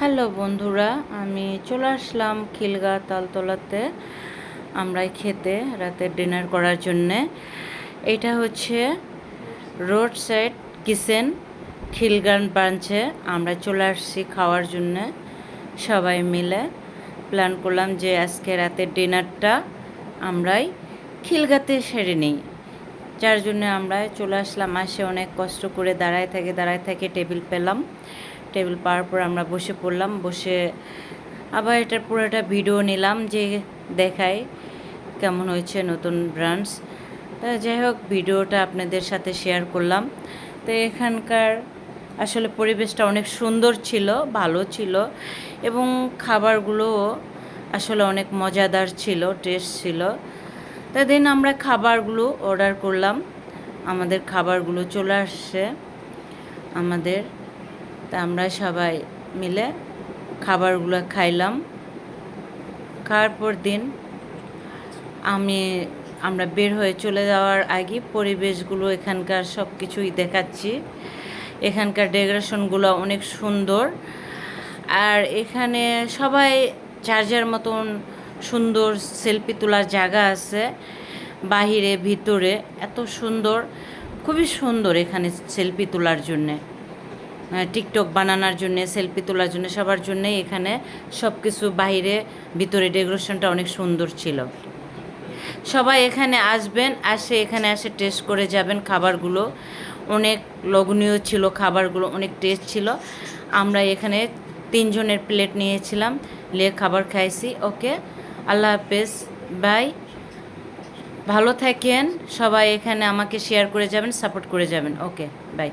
Hello বন্ধুরা, আমি চলে আসলাম খিলগা তালতলাতে আমরা খেতে রাতের ডিনার করার জন্যে। এটা হচ্ছে রোড সাইড কিচেন, খিলগান ব্রাঞ্চে আমরা চলে আসছি খাওয়ার জন্যে। সবাই মিলে প্ল্যান করলাম যে আজকে রাতের ডিনারটা আমরাই খিলগাতে সেরে নিই, যার জন্য আমরা চলে আসলাম। আসে অনেক কষ্ট করে দাঁড়ায় থেকে টেবিল পেলাম। টেবিল পাওয়ার পর আমরা বসে পড়লাম। বসে আবার এটার পুরোটা ভিডিও নিলাম যে দেখাই কেমন হয়েছে নতুন ব্রাঞ্চ। তা যাই হোক, ভিডিওটা আপনাদের সাথে শেয়ার করলাম। তো এখানকার আসলে পরিবেশটা অনেক সুন্দর ছিল, ভালো ছিল, এবং খাবারগুলোও আসলে অনেক মজাদার ছিল, টেস্ট ছিল। তা দিন আমরা খাবারগুলো অর্ডার করলাম, আমাদের খাবারগুলো চলে আসছে আমাদের। তা আমরা সবাই মিলে খাবারগুলো খাইলাম। খাওয়ার পর দিন আমরা বের হয়ে চলে যাওয়ার আগে পরিবেশগুলো এখানকার সব কিছুই দেখাচ্ছি। এখানকার ডেকোরেশনগুলো অনেক সুন্দর, আর এখানে সবাই যার যার মতন সুন্দর সেলফি তোলার জায়গা আছে, বাহিরে ভিতরে এত সুন্দর, খুবই সুন্দর এখানে সেলফি তোলার জন্যে, টিকটক বানানোর জন্যে, সেলফি তোলার জন্য, সবার জন্যেই এখানে সব কিছু বাহিরে ভিতরে ডেকোরেশনটা অনেক সুন্দর ছিল। সবাই এখানে আসবেন, এখানে টেস্ট করে যাবেন। খাবারগুলো অনেক লোভনীয় ছিল, খাবারগুলো অনেক টেস্ট ছিল। আমরা এখানে 3 জনের প্লেট নিয়েছিলাম, নিয়ে খাবার খাইছি। ওকে, আল্লাহ হাফেজ, বাই। ভালো থাকেন সবাই। এখানে আমাকে শেয়ার করে যাবেন, সাপোর্ট করে যাবেন। ওকে, বাই।